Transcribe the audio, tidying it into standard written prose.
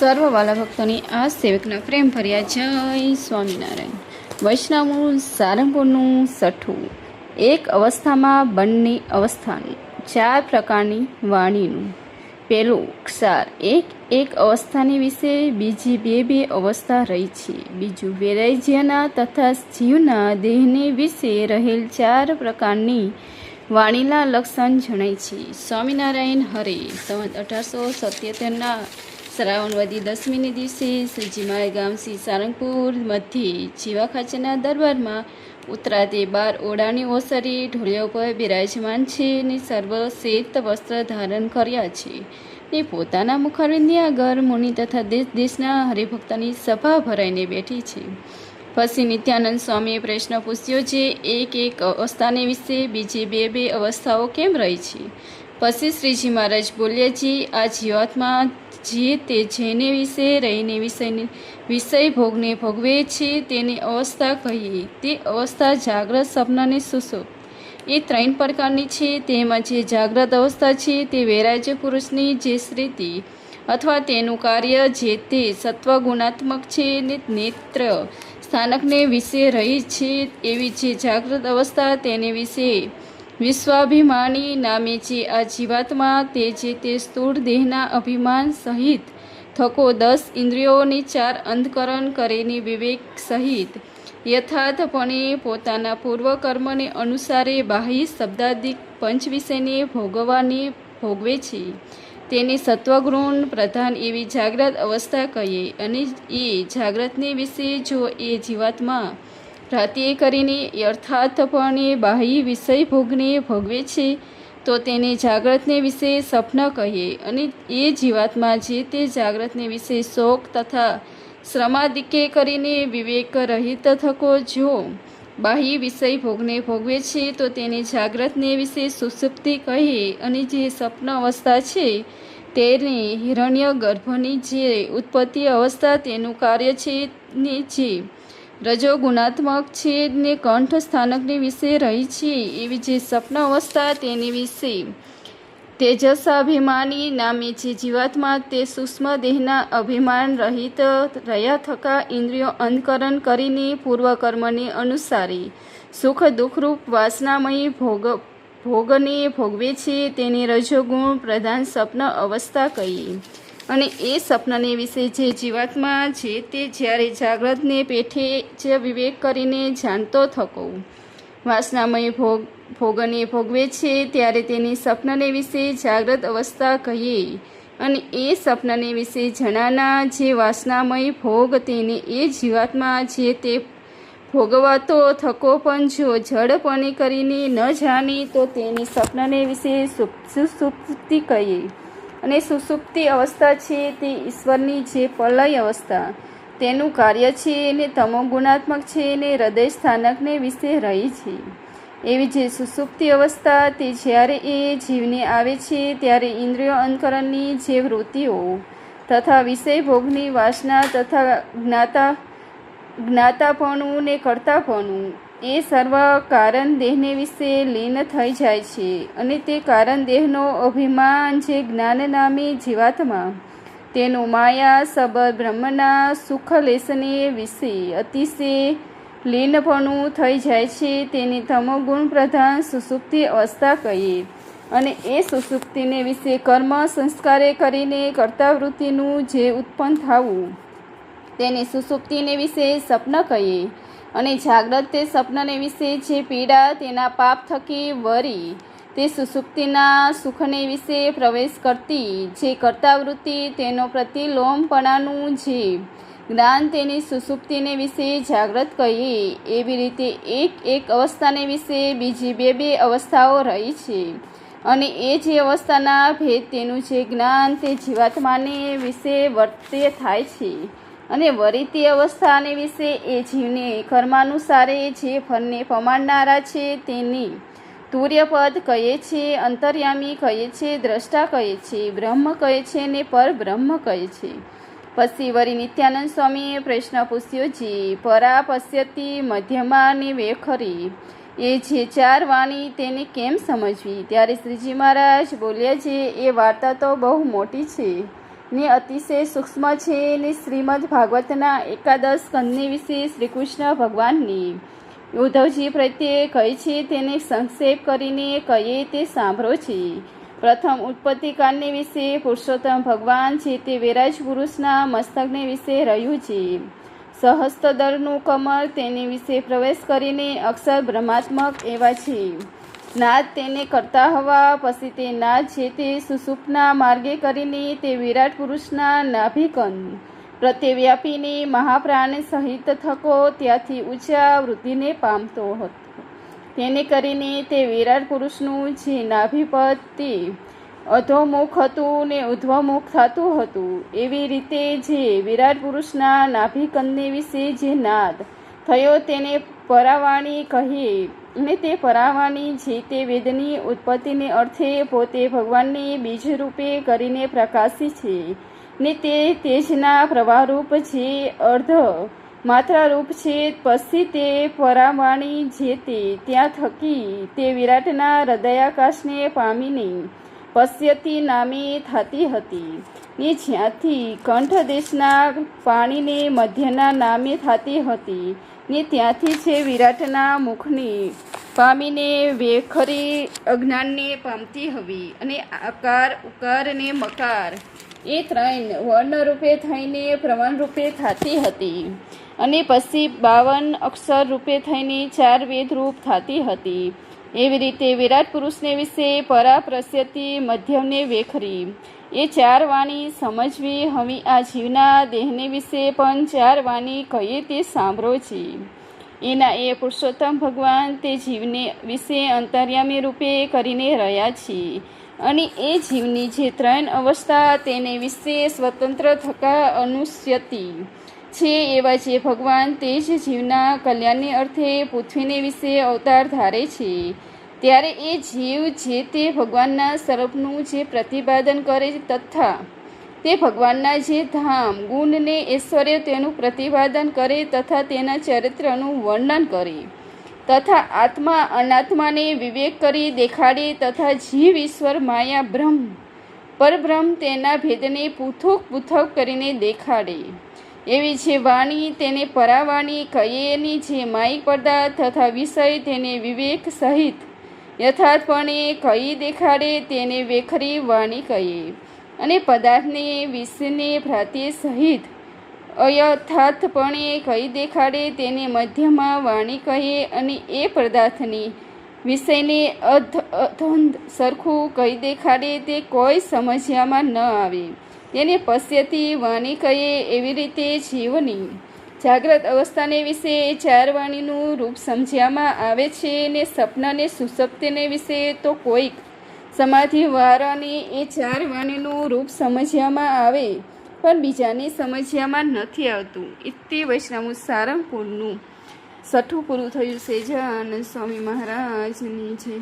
સર્વ વાલા ભક્તોની આ સેવકના પ્રેમ ભર્યા જય સ્વામિનારાયણ. વૈષ્ણવનું સારંગપુરનું સઠ્ઠું. એક અવસ્થામાં બંને અવસ્થાનું, 4 પ્રકારની વાણીનું. પહેલું ક્ષાર, એક અવસ્થાની વિશે બીજી બે અવસ્થા રહી છે. બીજું વૈરાગ્યના તથા જીવના દેહને વિશે રહેલ 4 પ્રકારની વાણીના લક્ષણ જણાય છે. સ્વામિનારાયણ હરે. સંવત 1877ના શ્રાવણવદી 10મીને દિવસે શ્રીજી મહારાજ ગામ શ્રી સારંગપુર મધ્યે જીવા ખાચરના દરબારમાં ઉતરાતે 12 ઓરડાની ઓસરી ઢોલિયા ઉપર બિરાજમાન છે ને સર્વ શ્વેત વસ્ત્ર ધારણ કર્યા છે ને પોતાના મુખારવિંદની આગળ મુનિ તથા દેશ દેશના હરિભક્તની સભા ભરાઈને બેઠી છે. પછી નિત્યાનંદ સ્વામીએ પ્રશ્ન પૂછ્યો છે, એક અવસ્થાને વિશે બીજી બે અવસ્થાઓ કેમ રહી છે? પછી શ્રીજી મહારાજ બોલ્યા છે, આ જીવાત્મા જે તે જેને વિશે રહીને વિષય ભોગને ભોગવે છે તેની અવસ્થા કહીએ. તે અવસ્થા જાગ્રત, સ્વપ્ન અને સુષુપ્ત એ 3 પ્રકારની છે. તેમાં જે જાગ્રત અવસ્થા છે તે વૈરાગ્ય પુરુષની જે સ્થિતિ અથવા તેનું કાર્ય જે તે સત્વગુણાત્મક છે ને નેત્ર સ્થાનકને વિશે રહી છે. એવી જે જાગ્રત અવસ્થા તેને વિશે વિશ્વાભિમાની નામે છે. આ જીવાત્મા તે જે તે સ્થૂળ દેહના અભિમાન સહિત થકો 10 ઇન્દ્રિયોની 4 અંતકરણ કરીને વિવેક સહિત યથાર્થપણે પોતાના પૂર્વકર્મને અનુસારે બાહ્ય શબ્દાદિક પંચ વિષયને ભોગવે છે. તેને સત્વગુણ પ્રધાન એવી જાગ્રત અવસ્થા કહીએ. અને એ જાગ્રતને વિશે જો એ જીવાત્મા રાત્રિએ કરીને યથાર્થપણે બાહ્ય વિષય ભોગને ભોગવે છે તો તેને જાગ્રતને વિશે સ્વપ્ન કહીએ. અને એ જીવાત્મા જે તે જાગ્રતને વિશે શોક તથા શ્રમાદિકે કરીને વિવેક રહિત થકો જો બાહ્ય વિષય ભોગને ભોગવે છે તો તેને જાગ્રતને વિશે સુષુપ્તિ કહીએ. અને જે સ્વપ્ન અવસ્થા છે તેને હિરણ્ય ગર્ભની જે ઉત્પત્તિ અવસ્થા તેનું કાર્ય છે ને જે રજોગુણાત્મક છે ને કંઠ સ્થાનકની વિશે રહી છે. એવી જે સ્વપ્ન અવસ્થા તેની વિશે તેજસાભિમાની નામે જે જીવાત્મા તે સૂક્ષ્મ દેહના અભિમાન રહિત રહ્યા થકા ઇન્દ્રિયો અંતકરણ કરીને પૂર્વકર્મને અનુસારી સુખ દુઃખરૂપ વાસનામયી ભોગને ભોગવે છે તેને રજોગુણ પ્રધાન સ્વપ્ન અવસ્થા કહીએ. અને એ સ્વપ્નને વિશે જે જીવાત્મા છે તે જ્યારે જાગ્રતને પેઠે જ વિવેક કરીને જાણતો થકો વાસનામય ભોગને ભોગવે છે ત્યારે તેની સ્વપ્નને વિશે જાગ્રત અવસ્થા કહીએ. અને એ સ્વપ્નને વિશે જણાના જે વાસનામય ભોગ તેને એ જીવાત્મા જે તે ભોગવાતો થકો પણ જો જડપણે કરીને ન જાણી તો તેની સ્વપ્નને વિશે સુષુપ્તિ કહીએ. અને સુષુપ્તિ અવસ્થા છે તે ઈશ્વરની જે પ્રલય અવસ્થા તેનું કાર્ય છે ને તમોગુણાત્મક છે ને હૃદય સ્થાનકને વિશે રહી છે. એવી જે સુષુપ્તિ અવસ્થા તે જ્યારે એ જીવને આવે છે ત્યારે ઇન્દ્રિયો અંતકરણની જે વૃત્તિઓ તથા વિષય ભોગની વાસના તથા જ્ઞાતાપણું ને કર્તાપણું એ સર્વ કારણ દેહને વિશે લીન થઈ જાય છે. અને તે કારણ દેહનો અભિમાન જે જ્ઞાન નામે જીવાત્મા તેનું માયા સબર બ્રહ્મના સુખ લેશને વિશે અતિશય લીનપણું થઈ જાય છે. તેને તમોગુણ પ્રધાન સુષુપ્તિ અવસ્થા કહીએ. અને એ સુષુપ્તિને વિશે કર્મ સંસ્કારે કરીને કર્તાવૃત્તિનું જે ઉત્પન્ન થવું તેને સુષુપ્તિને વિશે સ્વપ્ન કહીએ. અને જાગ્રત તે સ્વપ્નને વિશે જે પીડા તેના પાપ થકી વરી તે સુષુપ્તિના સુખને વિશે પ્રવેશ કરતી જે કર્તાવૃત્તિ તેનો પ્રતિલોમપણાનું જે જ્ઞાન તેની સુષુપ્તિને વિશે જાગ્રત કહીએ. એવી રીતે એક અવસ્થાને વિશે બીજી બે અવસ્થાઓ રહી છે. અને એ જે અવસ્થાના ભેદ તેનું જે જ્ઞાન તે જીવાત્માને વિશે વર્તે થાય છે. અને વરી તે અવસ્થાને વિશે એ જીવને કર્માનુસારે જે ફળને પમાડનારા છે તેની તુર્યપદ કહે છે, અંતર્યામી કહે છે, દ્રષ્ટા કહે છે, બ્રહ્મ કહે છે ને પરબ્રહ્મ કહે છે. પછી વરી નિત્યાનંદ સ્વામીએ પ્રશ્ન પૂછ્યો છે, પરા પશ્યતિ મધ્યમા ને વેખરી એ જે 4 વાણી તેને કેમ સમજવી? ત્યારે શ્રીજી મહારાજ બોલ્યા છે, એ વાર્તા તો બહુ મોટી છે ને અતિશય સૂક્ષ્મ છે ને શ્રીમદ ભાગવતના એકાદશ સ્કંદને વિશે શ્રીકૃષ્ણ ભગવાનની ઉદ્ધવજી પ્રત્યે કહી છે તેને સંક્ષેપ કરીને કહીએ તે સાંભળો છે. પ્રથમ ઉત્પત્તિકાળને વિશે પુરુષોત્તમ ભગવાન છે તે વિરાજ પુરુષના મસ્તકને વિશે રહ્યું છે. સહસ્તદળનું કમળ તેની વિશે પ્રવેશ કરીને અક્ષર બ્રહ્માત્મક એવા છે. નાદ તેને કરતા હવા પછી તે નાદ છે તે સુષુપ્તના માર્ગે કરીને તે વિરાટ પુરુષના નાભિકંદ પ્રત્યે વ્યાપીને મહાપ્રાણ સહિત થકો ત્યાંથી ઊંચા વૃદ્ધિને પામતો હતો. તેને કરીને તે વિરાટ પુરુષનું જે નાભિપદ તે અધોમુખ હતું ને ઉધ્વમુખ થતું હતું. એવી રીતે જે વિરાટ પુરુષના નાભિકંદને વિશે જે નાદ થયો તેને પરાવાણી કહીએ અને તે પરાવાણી જે તે વેદની ઉત્પત્તિને અર્થે પોતે ભગવાનને બીજ રૂપે કરીને પ્રકાશી છે ને તે તેજના પ્રવાહરૂપ જે અર્ધ માત્રારૂપ છે. પછી તે પરાવાણી જે તે ત્યાં થકી તે વિરાટના હૃદયાકાશને પામીને પશ્યતી નામે થતી હતી ને જ્યાંથી કંઠ દેશના પાણીને મધ્યના નામે થતી હતી ને ત્યાંથી છે વિરાટના મુખની પામીને વેખરી અજ્ઞાનને પામતી હતી. અને આકાર ઉકાર ને મકાર એ ત્રણ વર્ણરૂપે થઈને પ્રવણ રૂપે થતી હતી અને પછી 52 અક્ષર રૂપે થઈને 4 વેદ રૂપ થતી હતી. એવી રીતે વિરાટ પુરુષને વિશે પરા પ્રસ્યતિ મધ્યમને વેખરી એ 4 વાણી સમજવી. હવે આ જીવના દેહને વિશે પણ 4 વાણી કહીએ તે સાંભળો છે. એના એ પુરુષોત્તમ ભગવાન તે જીવને વિશે અંતર્યામી રૂપે કરીને રહ્યા છે અને એ જીવની જે 3 અવસ્થા તેને વિશે સ્વતંત્ર થકા અનુસ્યતિ છે એવા જે ભગવાન તે જ જીવના કલ્યાણને અર્થે પૃથ્વીને વિશે અવતાર ધારે છે. ત્યારે એ જીવ જે તે ભગવાનના સ્વરૂપનું જે પ્રતિપાદન કરે તથા તે ભગવાનના જે ધામ ગુણ ને ઐશ્વર્ય તેનું પ્રતિપાદન કરે તથા તેના ચરિત્રનું વર્ણન કરે તથા આત્મા અનાત્માને વિવેક કરી દેખાડે તથા જીવ ઈશ્વર માયા બ્રહ્મ પરબ્રહ્મ તેના ભેદને પૃથક પૃથક કરીને દેખાડે. એવી જે વાણી તેને પરાવાણી કહીએ ની જે માયિક પદાર્થ તથા વિષય તેને વિવેક સહિત યથાર્થપણે કહી દેખાડે તેને વેખરી વાણી કહીએ. અને પદાર્થને વિષયને ભ્રાંતિ સહિત અયથાર્થપણે કહી દેખાડે તેને મધ્યમાં વાણી કહીએ. અને એ પદાર્થની વિષયને અધંધ સરખું કહી દેખાડે તે કોઈ સમજ્યામાં ન આવે તેને પશ્યતી વાણી કહીએ. એવી રીતે જીવની જાગ્રત અવસ્થાને વિશે 4 વાણીનું રૂપ સમજ્યામાં આવે છે ને સપનાને સુષુપ્તિને વિશે તો કોઈક સમાધિ વાળાને એ 4 વાણીનું રૂપ સમજ્યામાં આવે પણ બીજાને સમજ્યામાં નથી આવતું. ઇતિ વૈષ્ણવ સારંગપુરનું 6ઠું પૂરું થયું છે. જય આનંદ સ્વામી મહારાજની જય.